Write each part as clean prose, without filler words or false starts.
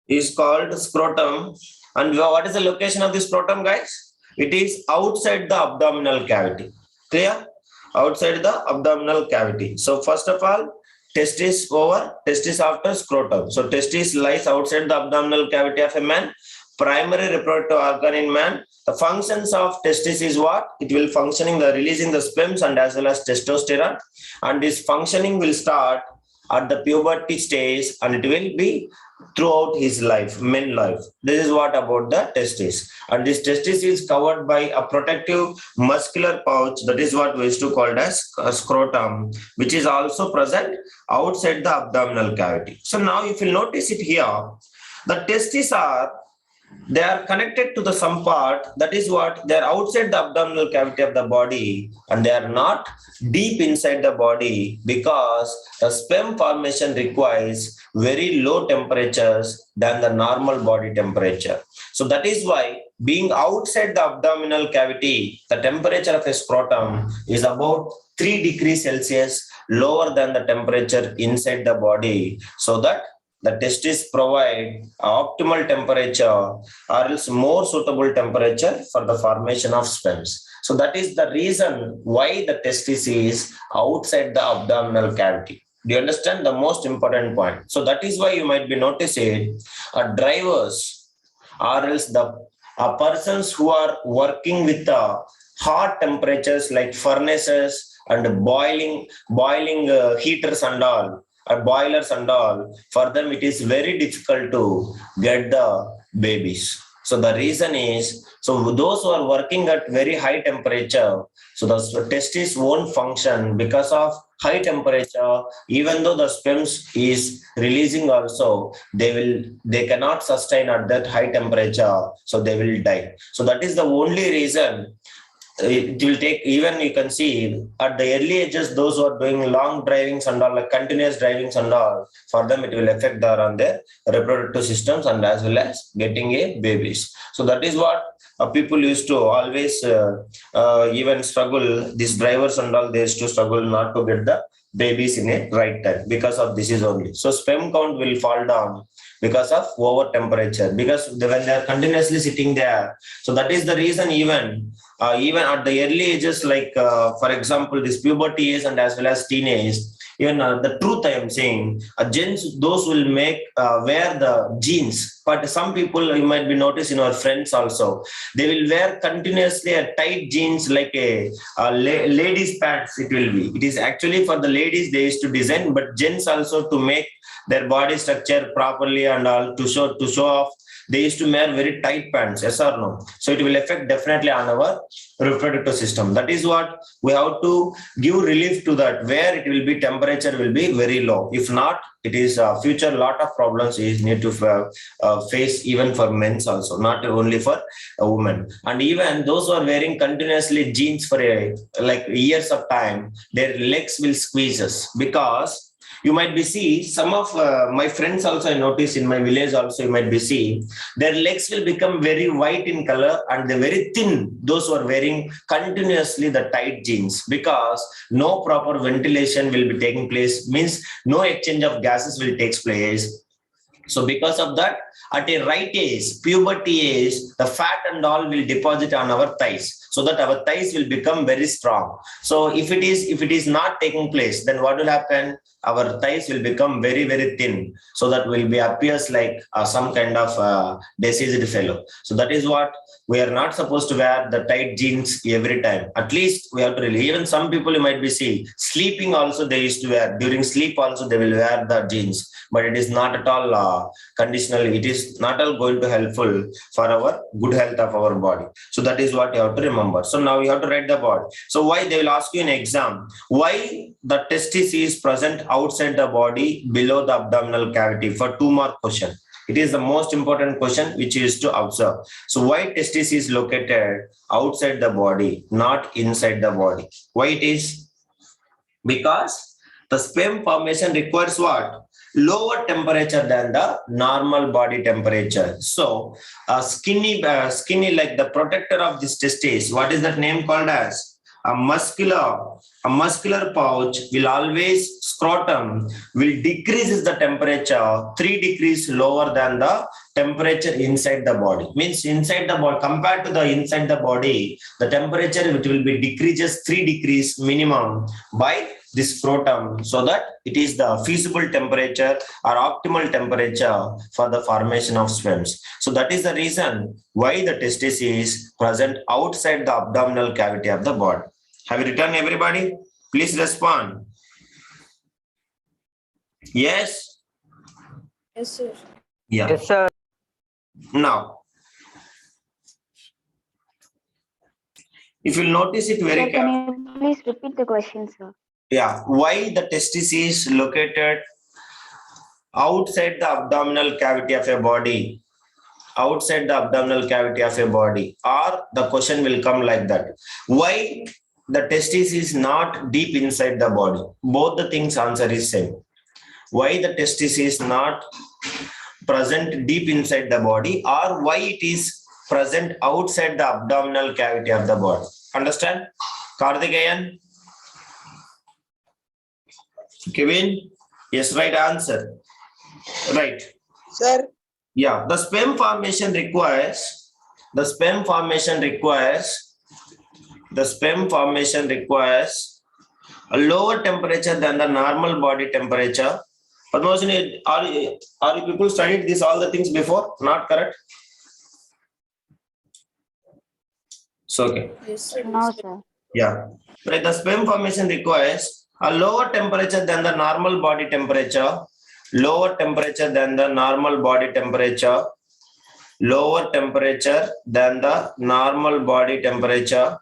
is called scrotum. And what is the location of the scrotum, guys? It is outside the abdominal cavity. Clear? Outside the abdominal cavity. So first of all, testis over, testis after scrotum. So testis lies outside the abdominal cavity of a man. Primary reproductive organ in man. The functions of testis is what? It will functioning the releasing the sperms and as well as testosterone. And this functioning will start at the puberty stage and it will be throughout his life, men life. This is what about the testis. And this testis is covered by a protective muscular pouch. That is what we used to call as scrotum, which is also present outside the abdominal cavity. So now if you notice it here, the testes they are connected to the some part, that is what they are outside the abdominal cavity of the body and they are not deep inside the body because the sperm formation requires very low temperatures than the normal body temperature. So that is why being outside the abdominal cavity, the temperature of a scrotum is about 3 degrees Celsius lower than the temperature inside the body, so that the testis provide optimal temperature or else more suitable temperature for the formation of sperms. So that is the reason why the testis is outside the abdominal cavity. Do you understand the most important point? So that is why you might be noticing drivers or else the persons who are working with the hot temperatures like furnaces and boiling heaters and all, boilers and all, for them it is very difficult to get the babies. So the reason is, so those who are working at very high temperature, so the testis won't function because of high temperature. Even though the sperms is releasing also, they cannot sustain at that high temperature, so they will die. So that is the only reason. It will take, even you can see at the early ages, those who are doing long drivings and all, like continuous drivings and all, for them it will affect on their reproductive systems and as well as getting a babies. So that is what people used to always even struggle. These drivers and all, they used to struggle not to get the babies in a right time because of this is only. So sperm count will fall down because of over temperature, because when they are continuously sitting there. So that is the reason even at the early ages, like for example this puberty age and as well as teenage, even the truth I am saying, gens, those will make wear the jeans. But some people, you might be noticed in our friends also, they will wear continuously a tight jeans like a ladies pants. It will be. It is actually for the ladies they used to design, but gents also to make their body structure properly and all to show off. They used to wear very tight pants, yes or no? So it will affect definitely on our reproductive system. That is what we have to give relief to that, where it will be temperature will be very low. If not, it is future lot of problems is need to face even for men also, not only for women. And even those who are wearing continuously jeans for like years of time, their legs will squeeze us, because you might be see some of my friends also, I notice in my village also, you might be see their legs will become very white in color and they're very thin, those who are wearing continuously the tight jeans, because no proper ventilation will be taking place, means no exchange of gases will take place. So because of that, at a right age, puberty age, the fat and all will deposit on our thighs, so that our thighs will become very strong. So if it is not taking place, then what will happen? Our thighs will become very, very thin. So that will be appears like some kind of diseased fellow. So that is what we are not supposed to wear the tight jeans every time. At least we have to really, even some people you might be see sleeping also they used to wear, during sleep also they will wear the jeans, but it is not at all conditional. It is not all going to helpful for our good health of our body. So that is what you have to remember. So now you have to write the body. So why they will ask you in exam, why the testis is present outside the body below the abdominal cavity, for 2 mark question. It is the most important question which is to observe. So why testis is located outside the body, not inside the body? Why it is? Because the sperm formation requires what? Lower temperature than the normal body temperature. So skinny like the protector of this testis, what is that name called as? a muscular pouch will always, scrotum will decreases the temperature 3 degrees lower than the temperature inside the body. Means inside the body, compared to the inside the body, the temperature it will be decreases 3 degrees minimum by this scrotum, so that it is the feasible temperature or optimal temperature for the formation of sperms. So that is the reason why the testis is present outside the abdominal cavity of the body. Have you written, everybody? Please respond. Yes? Yes, sir. Yeah. Yes, sir. Now, if you notice it very Sir, carefully. can you please repeat the question, sir? Yeah, why the testis is located outside the abdominal cavity of a body, outside the abdominal cavity of a body, or the question will come like that. Why the testis is not deep inside the body? Both the things answer is same. Why the testis is not present deep inside the body, or why it is present outside the abdominal cavity of the body? Understand? Karthikeyan? Kevin? Yes, right answer. Right. Sir, Yeah, the sperm formation requires a lower temperature than the normal body temperature. Padmavasini, are you people studied this all the things before? Not correct? So okay. yes, sir. No, sir. Yeah. Right, the sperm formation requires a lower temperature than the normal body temperature. Lower temperature than the normal body temperature. Lower temperature than the normal body temperature.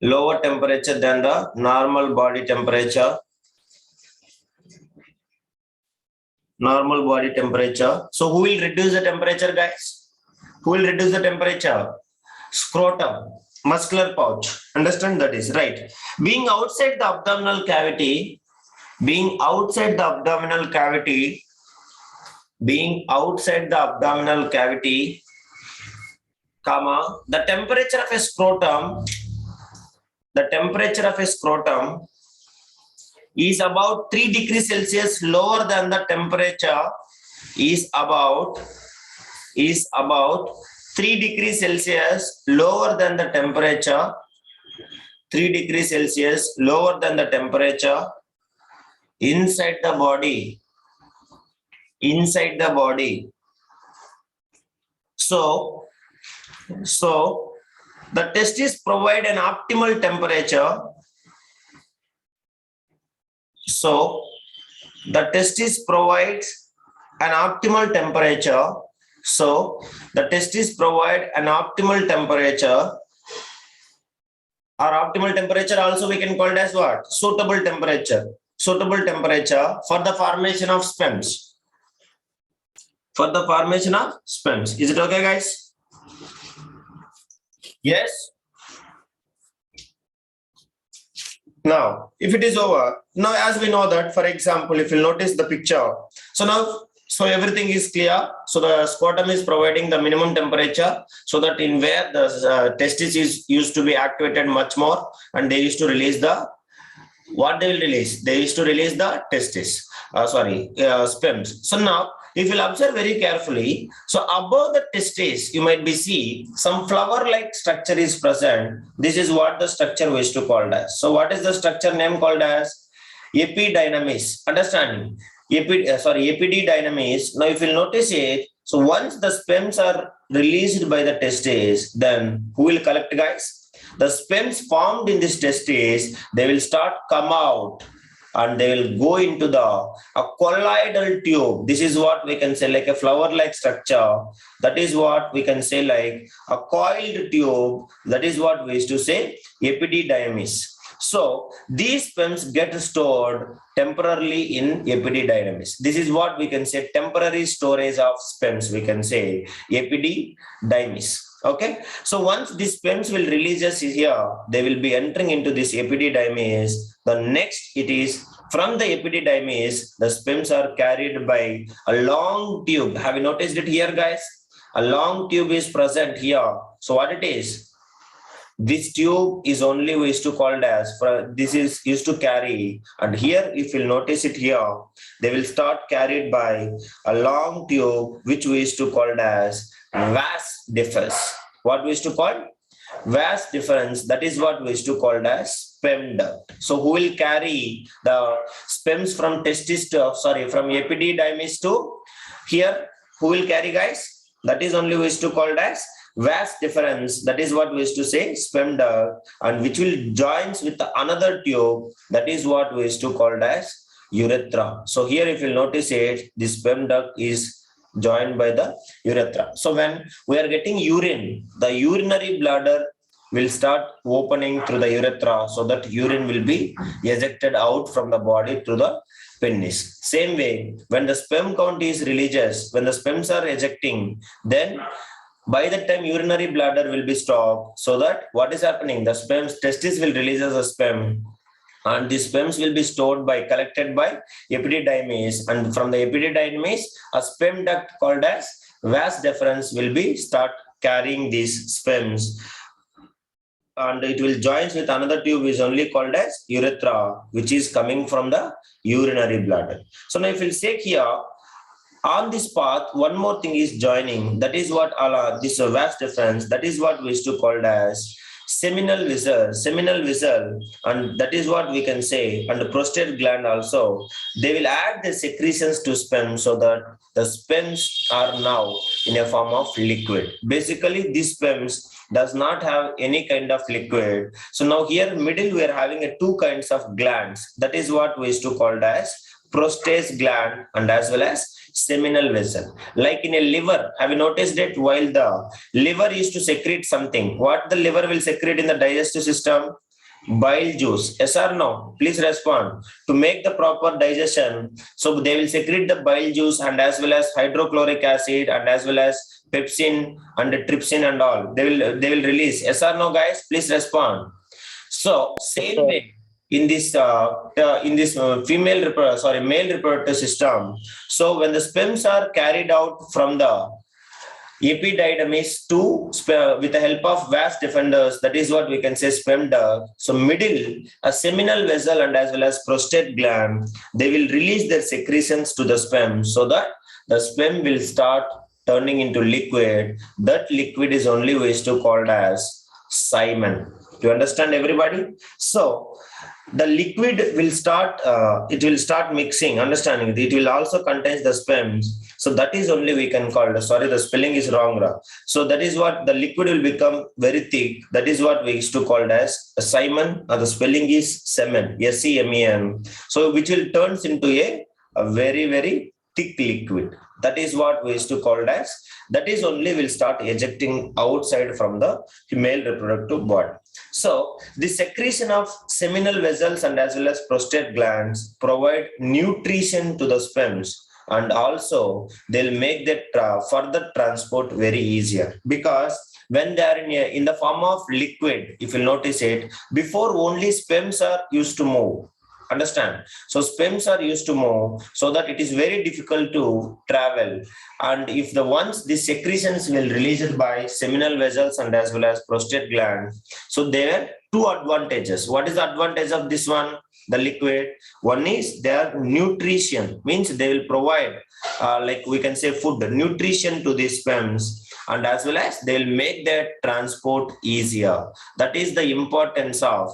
Lower temperature than the normal body temperature. Normal body temperature. So who will reduce the temperature, guys? Who will reduce the temperature? Scrotum, muscular pouch. Understand that is right. Being outside the abdominal cavity, comma, the temperature of a scrotum is about 3 degrees Celsius lower than the temperature is about 3 degrees Celsius lower than the temperature 3 degrees Celsius lower than the temperature inside the body. So the testis provide an optimal temperature. So the testis provides an optimal temperature. So the testis provide an optimal temperature, or optimal temperature also we can call it as what? Suitable temperature for the formation of sperms. Is it okay, guys? Yes. Now, if it is over, now as we know that, for example, if you notice the picture, so everything is clear. So the scrotum is providing the minimum temperature, so that in where the testis is used to be activated much more, and they used to release the, what they will release? They used to release the testis, sperms. So now, if you'll observe very carefully, so above the testis, you might be see some flower-like structure is present. This is what the structure we used to call as. So what is the structure name called as? Epididymis. Understanding? Epididymis. Now, if you'll notice it, so once the sperms are released by the testis, then who will collect, guys? The sperms formed in this testis, they will start come out, and they will go into a colloidal tube. This is what we can say like a flower-like structure. That is what we can say like a coiled tube. That is what we used to say epididymis. So these sperms get stored temporarily in epididymis. This is what we can say temporary storage of sperms. We can say epididymis. Okay, so once these sperms will release us here, they will be entering into this epididymis. The next, it is from the epididymis, the sperms are carried by a long tube. Have you noticed it here, guys? A long tube is present here. So what it is? This tube is only used to called as, this is used to carry, and here if you'll notice it here, they will start carried by a long tube which we used to called as vas deferens. What we used to call? Vas deferens. That is what we used to called as sperm duct. So who will carry the sperms from testis to, from epididymis to here? Who will carry, guys? That is only we used to called as vas deferens. That is what we used to say sperm duct, and which will joins with another tube. That is what we used to called as urethra. So here if you notice it, the sperm duct is joined by the urethra. So when we are getting urine, the urinary bladder will start opening through the urethra, so that urine will be ejected out from the body through the penis. Same way, when the sperm count is releases, when the sperms are ejecting, then by the time urinary bladder will be stopped, so that what is happening? The sperms, testis will release as a sperm, and the sperms will be collected by epididymis, and from the epididymis, a sperm duct called as vas deferens will be start carrying these sperms, and it will join with another tube is only called as urethra, which is coming from the urinary bladder. So now if we'll say here, on this path, one more thing is joining. That is what this vas deferens, that is what we used to call as seminal vessel, and that is what we can say, and the prostate gland also, they will add the secretions to sperm, so that the sperms are now in a form of liquid. Basically, these sperms does not have any kind of liquid. So now here middle we are having two kinds of glands. That is what we used to call as prostate gland and as well as seminal vessel. Like in a liver, have you noticed it? While the liver used to secrete something, what the liver will secrete in the digestive system? Bile juice. Yes or no? Please respond. To make the proper digestion, so they will secrete the bile juice and as well as hydrochloric acid and as well as pepsin and trypsin and all. They will release. Yes or no, guys? Please respond. So same way in this male reproductive system. So when the sperms are carried out from the epididymis to with the help of vas deferens, that is what we can say sperm duct. So middle, a seminal vessel and as well as prostate gland, they will release their secretions to the sperm, so that the sperm will start turning into liquid. That liquid is only we used to called as semen. Do you understand, everybody? So the liquid will start, it will start mixing, understanding it will also contains the sperms. So that is only we can call, the spelling is wrong. So that is what the liquid will become very thick. That is what we used to call as a semen, or the spelling is semen, S-E-M-E-N. So which will turns into a very, very thick liquid. That is what we used to call as, that is only will start ejecting outside from the male reproductive body. So the secretion of seminal vessels and as well as prostate glands provide nutrition to the sperms, and also they'll make that further transport very easier, because when they are in the form of liquid, if you notice it, before only sperms are used to move. Understand? So sperms are used to move, so that it is very difficult to travel. And if the once the secretions will released by seminal vessels and as well as prostate gland, so there are two advantages. What is the advantage of this one? The liquid. One is their nutrition, means they will provide like we can say food, nutrition to the sperms, and as well as they will make their transport easier. That is the importance of,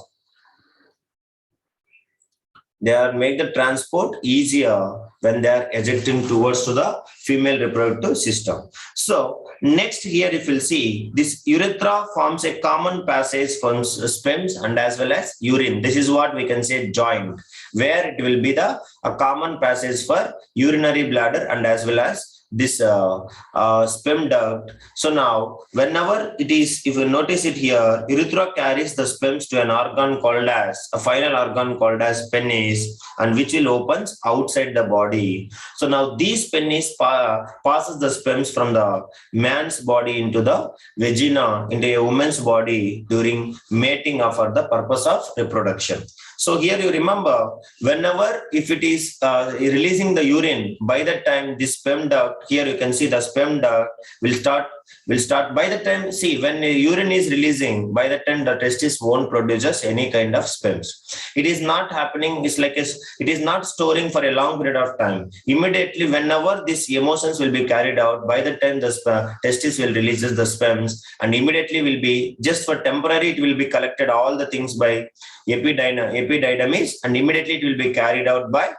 they are make the transport easier when they are ejecting towards to the female reproductive system. So next here, if you'll see, this urethra forms a common passage from sperms and as well as urine. This is what we can say joint, where it will be a common passage for urinary bladder and as well as this sperm duct. So now whenever it is, if you notice it here, urethra carries the sperms to an organ called as, a final organ called as penis, and which will opens outside the body. So now these penis passes the sperms from the man's body into the vagina, into a woman's body during mating for the purpose of reproduction. So here you remember, whenever if it is releasing the urine, by that time this sperm duct, here you can see the sperm duct will start will start by the time, see, when urine is releasing, by the time the testis won't produce any kind of sperms. It is not happening, it's like it is not storing for a long period of time. Immediately, whenever these emotions will be carried out, by the time the testis will release the sperms, and immediately will be, just for temporary, it will be collected all the things by epididymis, and immediately it will be carried out by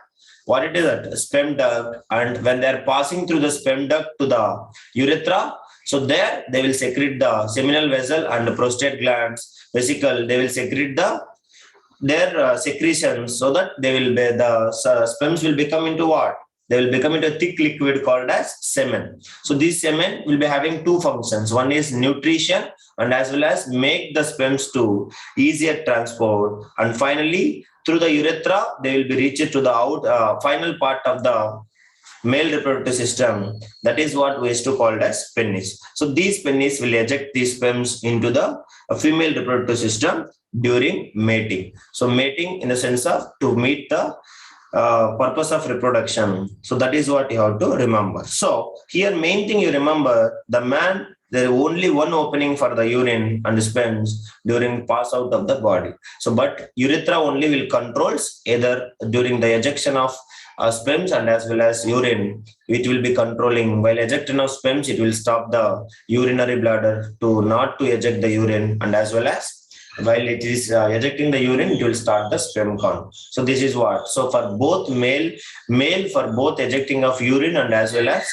what it is, that sperm duct. And when they are passing through the sperm duct to the urethra, so there they will secrete the seminal vessel and the prostate glands, vesicle, they will secrete their secretions, so that they will be, the sperms will become into what? They will become into a thick liquid called as semen. So this semen will be having two functions. One is nutrition, and as well as make the sperms to easier transport. And finally, through the urethra, they will be reached to the final part of the male reproductive system. That is what we used to call as penis. So these penis will eject these sperms into the female reproductive system during mating. So mating in the sense of to meet the purpose of reproduction. So that is what you have to remember. So here main thing you remember, the man, there is only one opening for the urine and sperms during pass out of the body. So but urethra only will controls either during the ejection of sperms and as well as urine, it will be controlling. While ejection of sperms, it will stop the urinary bladder to not to eject the urine, and as well as while it is ejecting the urine, it will start the sperm count. So this is what. So for both male for both ejecting of urine and as well as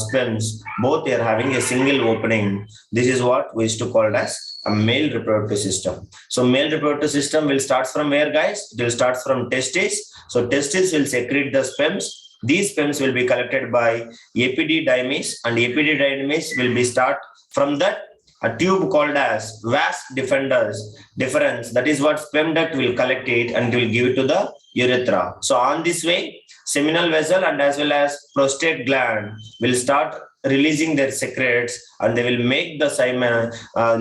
sperms, both are having a single opening. This is what we used to call as a male reproductive system. So male reproductive system will start from where, guys? It will start from testis. So testis will secrete the sperms. These sperms will be collected by epididymis, and epididymis will be start from that a tube called as vas deferens. That is what sperm duct will collect it and will give it to the urethra. So on this way, seminal vessel and as well as prostate gland will start releasing their secretes, and they will make the semen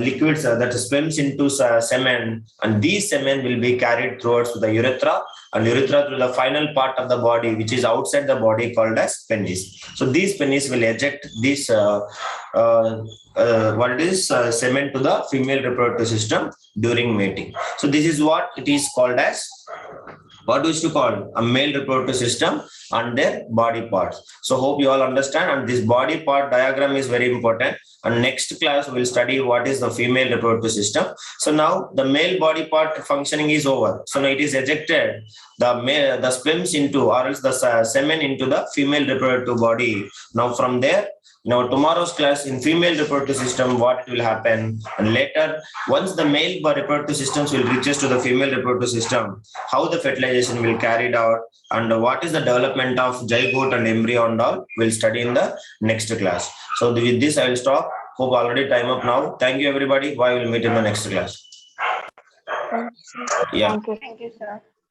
liquids that sperms into semen, and these semen will be carried towards the urethra, and urethra through the final part of the body, which is outside the body, called as penis. So these penis will eject this semen to the female reproductive system during mating. So this is what it is called as, what we used to call a male reproductive system and their body parts. So hope you all understand, and this body part diagram is very important. And next class we'll study what is the female reproductive system. So now the male body part functioning is over. So now it is ejected the sperms into, or else the semen into the female reproductive body. Now from there, now tomorrow's class in female reproductive system, what will happen, and later once the male reproductive systems will reaches to the female reproductive system, how the fertilization will carried out, and what is the development of zygote and embryo and all, we'll study in the next class. So with this I will stop. Hope already time up now. Thank you everybody. Bye. We'll meet in the next class. Thank you, sir. Yeah. Thank you. Thank you, sir.